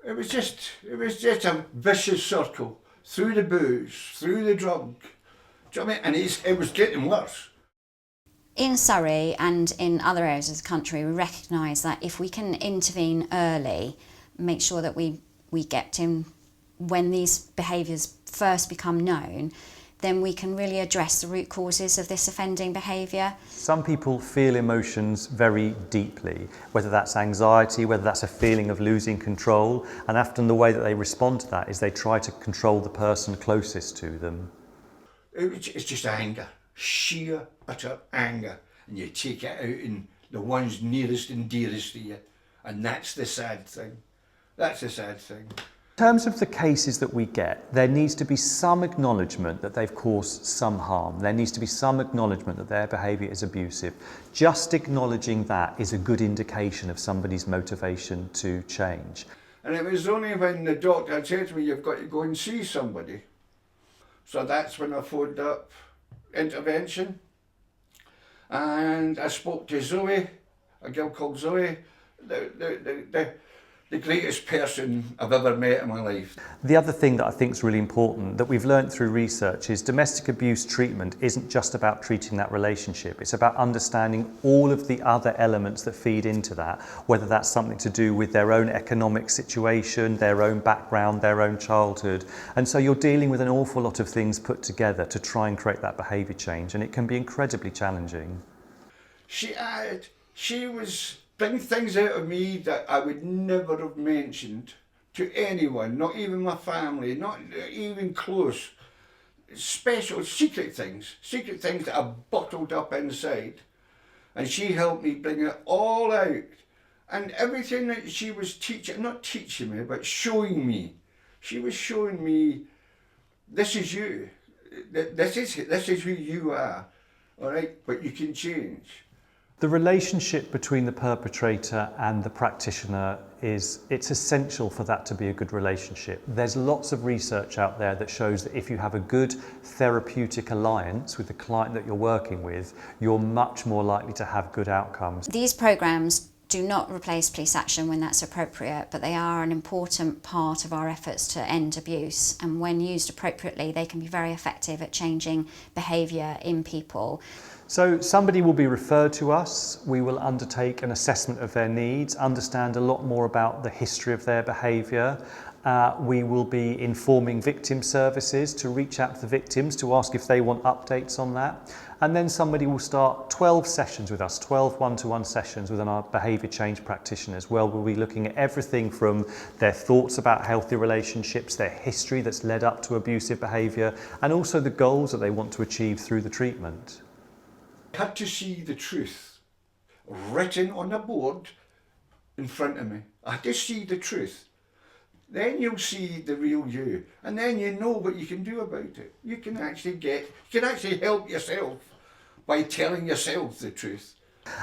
it was just a vicious circle through the booze, through the drug. Do you know what I mean? And it was getting worse. In Surrey and in other areas of the country, we recognise that if we can intervene early, make sure that we get in when these behaviours first become known, then we can really address the root causes of this offending behaviour. Some people feel emotions very deeply, whether that's anxiety, whether that's a feeling of losing control, and often the way that they respond to that is they try to control the person closest to them. It's just anger, sheer, utter anger, and you take it out in the ones nearest and dearest to you, and that's the sad thing. That's the sad thing. In terms of the cases that we get, there needs to be some acknowledgement that they've caused some harm. There needs to be some acknowledgement that their behaviour is abusive. Just acknowledging that is a good indication of somebody's motivation to change. And it was only when the doctor had said to me, you've got to go and see somebody. So that's when I phoned up intervention. And I spoke to Zoe, a girl called Zoe, the greatest person I've ever met in my life. The other thing that I think is really important that we've learned through research is domestic abuse treatment isn't just about treating that relationship. It's about understanding all of the other elements that feed into that, whether that's something to do with their own economic situation, their own background, their own childhood. And so you're dealing with an awful lot of things put together to try and create that behaviour change, and it can be incredibly challenging. She was bringing things out of me that I would never have mentioned to anyone, not even my family, not even close. Special, secret things that are bottled up inside. And she helped me bring it all out. And everything that she was teaching, not teaching me, but showing me. She was showing me, this is you. This is who you are. All right, but you can change. The relationship between the perpetrator and the practitioner it's essential for that to be a good relationship. There's lots of research out there that shows that if you have a good therapeutic alliance with the client that you're working with, you're much more likely to have good outcomes. These programmes do not replace police action when that's appropriate, but they are an important part of our efforts to end abuse, and when used appropriately they can be very effective at changing behaviour in people. So somebody will be referred to us, we will undertake an assessment of their needs, understand a lot more about the history of their behaviour. We will be informing victim services to reach out to the victims to ask if they want updates on that. And then somebody will start 12 sessions with us, 12 one-to-one sessions with our behaviour change practitioners, where we'll be looking at everything from their thoughts about healthy relationships, their history that's led up to abusive behaviour, and also the goals that they want to achieve through the treatment. I had to see the truth written on a board in front of me. I had to see the truth. Then you'll see the real you, and then you know what you can do about it. You can actually help yourself by telling yourself the truth.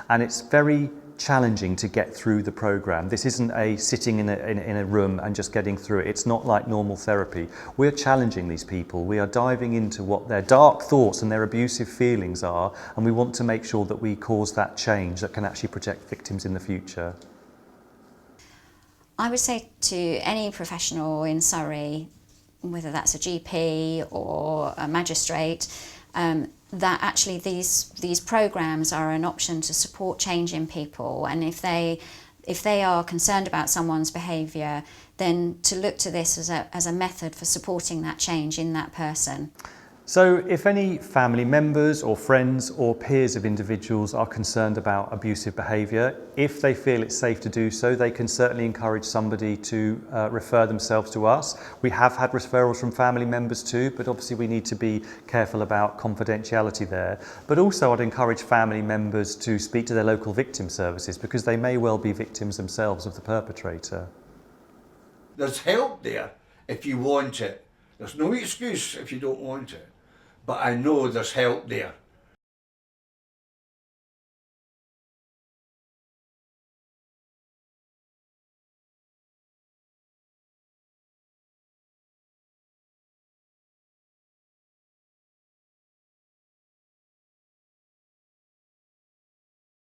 And it's very challenging to get through the programme. This isn't a sitting in a room and just getting through it. It's not like normal therapy. We're challenging these people. We are diving into what their dark thoughts and their abusive feelings are, and we want to make sure that we cause that change that can actually protect victims in the future. I would say to any professional in Surrey, whether that's a GP or a magistrate, that actually these programmes are an option to support change in people, and if they are concerned about someone's behaviour, then to look to this as a method for supporting that change in that person. So if any family members or friends or peers of individuals are concerned about abusive behaviour, if they feel it's safe to do so, they can certainly encourage somebody to refer themselves to us. We have had referrals from family members too, but obviously we need to be careful about confidentiality there. But also I'd encourage family members to speak to their local victim services, because they may well be victims themselves of the perpetrator. There's help there if you want it. There's no excuse if you don't want it. But I know there's help there.